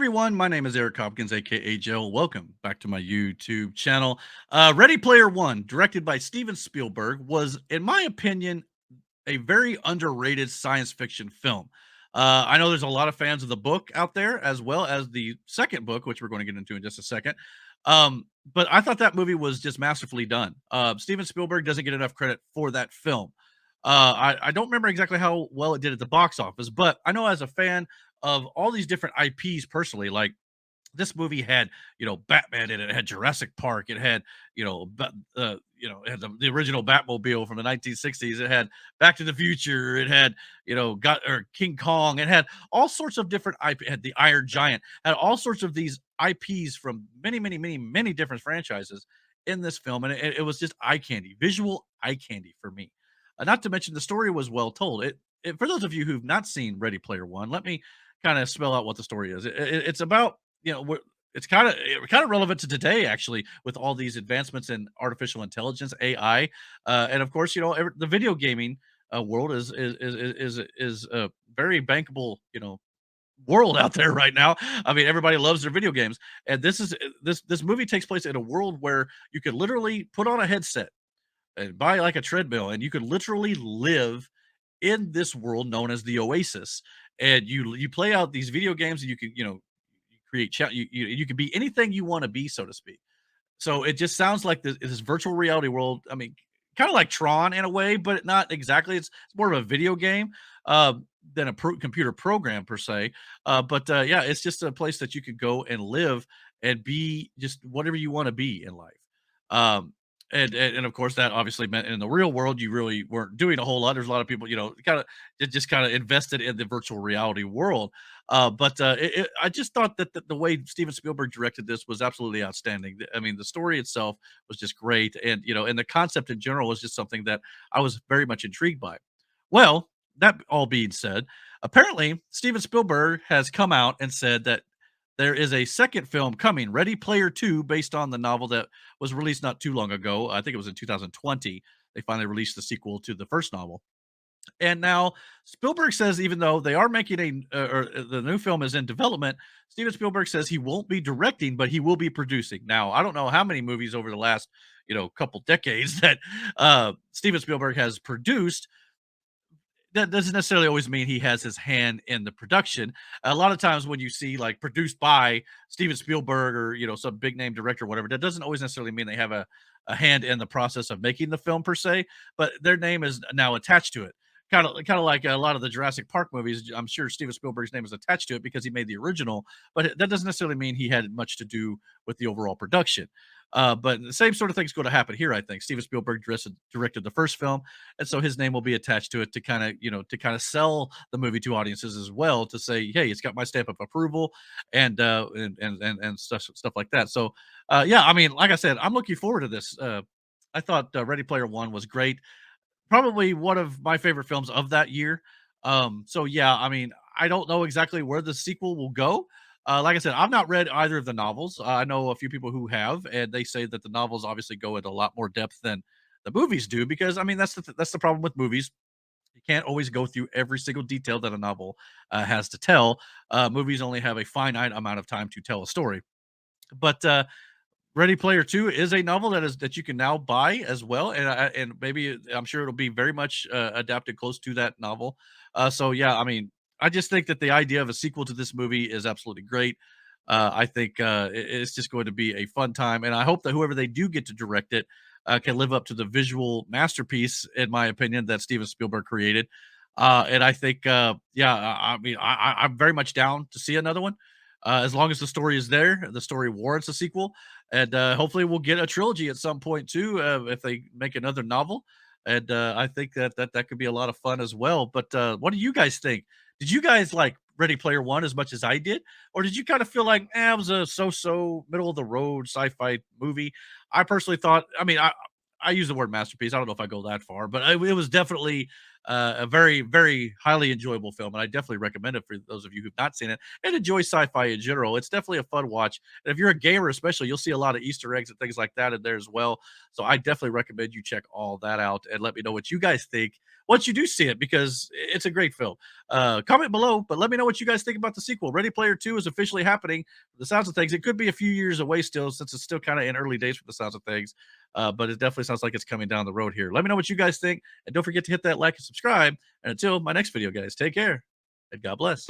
everyone, my name is Eric Hopkins, aka JEL. Welcome back to my YouTube channel. Ready Player One, directed by Steven Spielberg, was, in my opinion, a very underrated science fiction film. I know there's a lot of fans of the book out there, as well as the second book, which we're going to get into in just a second. But I thought that movie was just masterfully done. Steven Spielberg doesn't get enough credit for that film. I don't remember exactly how well it did at the box office, but I know as a fan of all these different IPs personally, like this movie had, Batman in it. It had Jurassic Park. It had, it had the original Batmobile from the 1960s. It had Back to the Future. It had, got or King Kong. It had all sorts of different IP. It had the Iron Giant. Had all sorts of these IPs from many, many, many, many different franchises in this film, and it was just eye candy, visual eye candy for me. Not to mention the story was well told. For those of you who've not seen Ready Player One, let me kind of spell out what the story is. It's about it's kind of relevant to today actually with all these advancements in artificial intelligence AI, and of course the video gaming world is a very bankable world out there right now. I mean, everybody loves their video games, and this movie takes place in a world where you could literally put on a headset and buy like a treadmill, and you could literally live in this world known as the Oasis. And you play out these video games, and you can you create you can be anything you want to be, so to speak. So it just sounds like this virtual reality world. I mean, kind of like Tron in a way, but not exactly. It's more of a video game uh, than a computer program per se. But yeah, it's just a place that you could go and live and be just whatever you want to be in life. Um, and of course, that obviously meant in the real world you really weren't doing a whole lot. There's a lot of people, kind of just kind of invested in the virtual reality world. I just thought that the way Steven Spielberg directed this was absolutely outstanding. I mean, the story itself was just great, and and the concept in general was just something that I was very much intrigued by. Well, that all being said, apparently Steven Spielberg has come out and said that there is a second film coming, Ready Player Two, based on the novel that was released not too long ago. I think it was in 2020. They finally released the sequel to the first novel. And now Spielberg says even though they are making the new film is in development, Steven Spielberg says he won't be directing, but he will be producing. Now, I don't know how many movies over the last, couple decades that Steven Spielberg has produced. That doesn't necessarily always mean he has his hand in the production. A lot of times when you see like produced by Steven Spielberg or some big name director or whatever, that doesn't always necessarily mean they have a hand in the process of making the film per se, but their name is now attached to it. Kind of like a lot of the Jurassic Park movies. I'm sure Steven Spielberg's name is attached to it because he made the original, but that doesn't necessarily mean he had much to do with the overall production. But the same sort of thing's going to happen here, I think. Steven Spielberg directed the first film, and so his name will be attached to it to kind of sell the movie to audiences as well, to say, hey, it's got my stamp of approval, and stuff like that. So yeah, I mean, like I said, I'm looking forward to this. I thought Ready Player One was great, probably one of my favorite films of that year. So yeah, I mean, I don't know exactly where the sequel will go. Like I said, I've not read either of the novels. I know a few people who have, and they say that the novels obviously go into a lot more depth than the movies do. Because I mean, that's the problem with movies. You can't always go through every single detail that a novel has to tell. Movies only have a finite amount of time to tell a story. But Ready Player Two is a novel that you can now buy as well, and maybe I'm sure it'll be very much adapted close to that novel. So yeah, I mean, I just think that the idea of a sequel to this movie is absolutely great. I think it's just going to be a fun time, and I hope that whoever they do get to direct it can live up to the visual masterpiece, in my opinion, that Steven Spielberg created. And I think, yeah, I mean, I'm very much down to see another one. As long as the story is there, the story warrants a sequel, and hopefully we'll get a trilogy at some point too if they make another novel. And I think that could be a lot of fun as well. But what do you guys think? Did you guys like Ready Player One as much as I did, or did you kind of feel like it was a so-so middle of the road sci-fi movie? I personally thought, I mean, I use the word masterpiece. I don't know if I go that far, but it was definitely A very, very highly enjoyable film, and I definitely recommend it for those of you who've not seen it and enjoy sci-fi in general. It's definitely a fun watch. And if you're a gamer, especially, you'll see a lot of Easter eggs and things like that in there as well. So I definitely recommend you check all that out and let me know what you guys think once you do see it, because it's a great film. Comment below, but let me know what you guys think about the sequel. Ready Player 2 is officially happening. The sounds of things, it could be a few years away still, since it's still kind of in early days for the sounds of things. But it definitely sounds like it's coming down the road here. Let me know what you guys think, and don't forget to hit that like and subscribe. And until my next video, guys, take care and God bless.